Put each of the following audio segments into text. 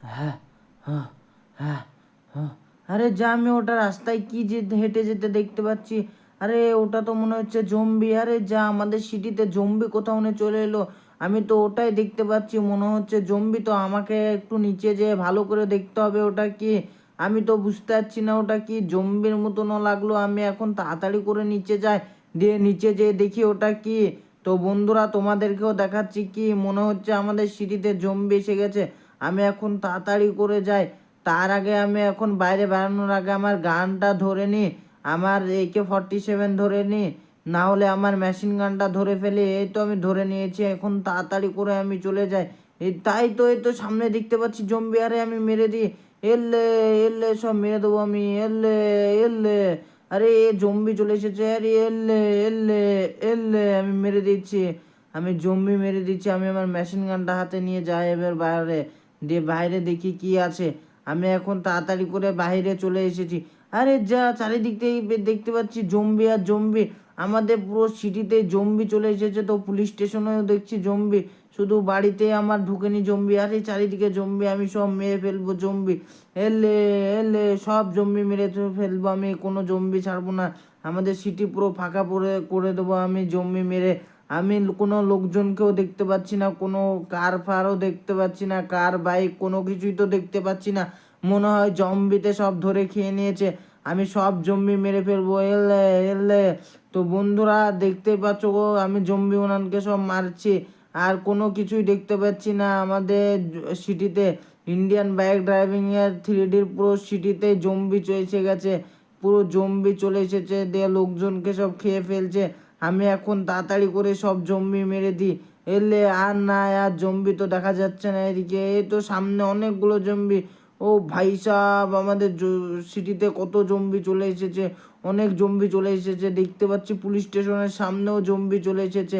হ্যাঁ, হ্যাঁ, হ্যাঁ, হ্যাঁ। আরে যা, আমি ওটা রাস্তায় কি যে হেঁটে যেতে দেখতে পাচ্ছি। আরে ওটা তো মনে হচ্ছে জম্বি। আরে যা, আমাদের সিটিতে জম্বি কোথাও নিয়ে চলে এলো। আমি তো ওটাই দেখতে পাচ্ছি, মনে হচ্ছে জম্বি। তো আমাকে একটু নিচে যেয়ে ভালো করে দেখতে হবে ওটা কি। আমি তো বুঝতে পারছি না ওটা কি, জম্বির মতনও লাগলো। আমি এখন তাড়াতাড়ি করে নিচে যাই, দিয়ে নিচে যেয়ে দেখি ওটা কি। তো বন্ধুরা, তোমাদেরকেও দেখাচ্ছি কি, মনে হচ্ছে আমাদের সিটিতে জম্বি এসে গেছে। আমি এখন তাড়াতাড়ি করে যাই। তার আগে আমি এখন বাইরে বেরানোর আগে আমার গানটা ধরে নিই, আমার AK-47 ধরে নিই, না হলে আমার মেশিন গানটা ধরে ফেলি। এই তো আমি ধরে নিয়েছি, এখন তাড়াতাড়ি করে আমি চলে যাই। তাই তো, এই তো সামনে দেখতে পাচ্ছি জম্বি। আরে আমি মেরে দিই। এলে এলে সব মেরে দেবো আমি। এলে এলে, আরে জম্বি চলে এসেছে। আরে এলে এলে এলে, আমি মেরে দিচ্ছি। আমি জম্বি মেরে দিচ্ছি। আমি আমার মেশিন গানটা হাতে নিয়ে যাই এবার বাইরে, দিয়ে বাইরে দেখি কি আছে। আমি এখন তাড়াতাড়ি করে বাইরে চলে এসেছি। আরে যা, চারিদিক থেকে দেখতে পাচ্ছি জম্বি আর জম্বি। আমাদের পুরো সিটিতে জম্বি চলে এসেছে। তো পুলিশ স্টেশনেও দেখছি জম্বি, শুধু বাড়িতে আমার ঢুকেনি জম্বি। আরে চারিদিকে জম্বি, আমি সব মেরে ফেলবো জম্বি। এলে এলে, সব জম্বি মেরে ফেলবো আমি, কোনো জম্বি ছাড়বো না। আমাদের সিটি পুরো ফাঁকা করে দেবো আমি জম্বি মেরে। আমি কোনো লোকজনকেও দেখতে পাচ্ছি না, কোনো কার ফারও দেখতে পাচ্ছি না, কার বাইক কোনো কিছুই তো দেখতে পাচ্ছি না। মনে হয় জম্বিতে সব ধরে খেয়ে নিয়েছে। আমি সব জম্বি মেরে ফেলবো। এলে এলে। তো বন্ধুরা, দেখতে পাচ্ছ গো, আমি জম্বি ওনানকে সব মারছি। আর কোনো কিছুই দেখতে পাচ্ছি না আমাদের সিটিতে। ইন্ডিয়ান বাইক ড্রাইভিং এর 3Dর পুরো সিটিতে জম্বি এসে গেছে। পুরো জম্বি চলে এসেছে, দিয়ে লোকজনকে সব খেয়ে ফেলছে। আমি এখন তাড়াতাড়ি করে সব জম্বি মেরে দিই। এলে আর না, আর জম্বি তো দেখা যাচ্ছে না এদিকে। এই তো সামনে অনেকগুলো জম্বি। ও ভাই সাহেব, আমাদের সিটিতে কত জম্বি চলে এসেছে। অনেক জম্বি চলে এসেছে দেখতে পাচ্ছি। পুলিশ স্টেশনের সামনেও জম্বি চলে এসেছে,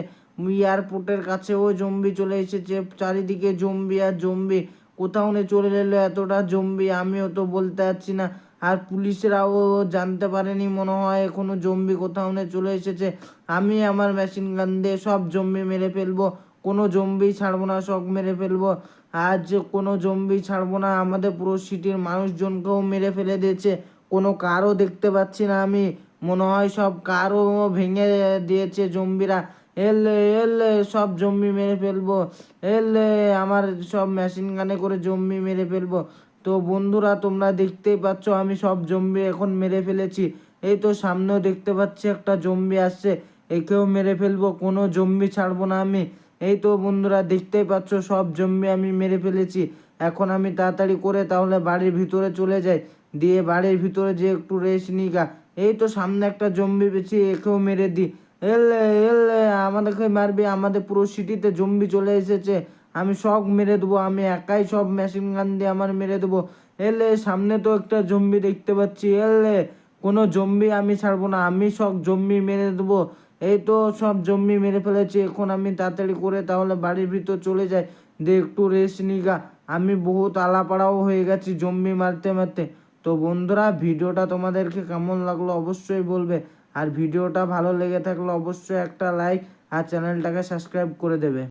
এয়ারপোর্টের কাছেও জম্বি চলে এসেছে। চারিদিকে জম্বি আর জম্বি, কোথাও নিয়ে চলে এলো এতটা জম্বি, আমিও তো বলতে পারছি না। আর পুলিশরাও জানতে পারেনি মনে হয় এখনো জম্বি কোথাও নিয়ে চলে এসেছে। আমি আমার মেশিন গান দিয়ে সব জম্বি মেরে ফেলবো, কোনো জম্বি ছাড়বো না, সব মেরে ফেলবো। আজ কোনো জম্বি ছাড়বো না। আমাদের পুরো সিটির মানুষজনকেও মেরে ফেলে দিয়েছে, কোনো কারও দেখতে পাচ্ছি না আমি। মনে হয় সব কারও ভেঙে দিয়েছে জম্বিরা। এলে এলে, সব জম্বি মেরে ফেলবো। এলে, আমার সব মেশিন গানে করে জম্বি মেরে ফেলবো। তো বন্ধুরা, তোমরা দেখতেই পাচ্ছ আমি সব জম্বি এখন মেরে ফেলেছি। এই তো সামনেও দেখতে পাচ্ছি একটা জম্বি আসছে, একেও মেরে ফেলবো, কোনো জম্বি ছাড়বো না আমি। এই তো বন্ধুরা, দেখতেই পাচ্ছ সব জম্বি আমি মেরে ফেলেছি। এখন আমি তাড়াতাড়ি করে তাহলে বাড়ির ভিতরে চলে যাই, দিয়ে বাড়ির ভিতরে যে একটু রেস্ট নিগা। এই তো সামনে একটা জম্বি পেয়েছি, একেও মেরে দিই। এলে এলে, আমাদেরকে মারবি? আমাদের পুরো সিটিতে জম্বি চলে এসেছে, আমি সব মেরে দেবো। আমি একাই সব মেশিন গান দিয়ে আমার মেরে দেবো। এলে, সামনে তো একটা জম্বি দেখতে পাচ্ছি। এলে, কোনো জম্বি আমি ছাড়বো না, আমি সব জম্বি মেরে দেবো। এই তো সব জম্বি মেরে ফেলেছি। এখন আমি তাড়াতাড়ি করে তাহলে বাড়ির ভিতর চলে যাই, দিয়ে একটু রেস্ট নিগা। আমি বহুত আলাপাড়াও হয়ে গেছি জম্বি মারতে মারতে। তো বন্ধুরা, ভিডিওটা তোমাদেরকে কেমন লাগলো অবশ্যই বলবে। আর ভিডিওটা ভালো লেগে থাকলে অবশ্যই একটা লাইক আর চ্যানেলটাকে সাবস্ক্রাইব করে দেবে।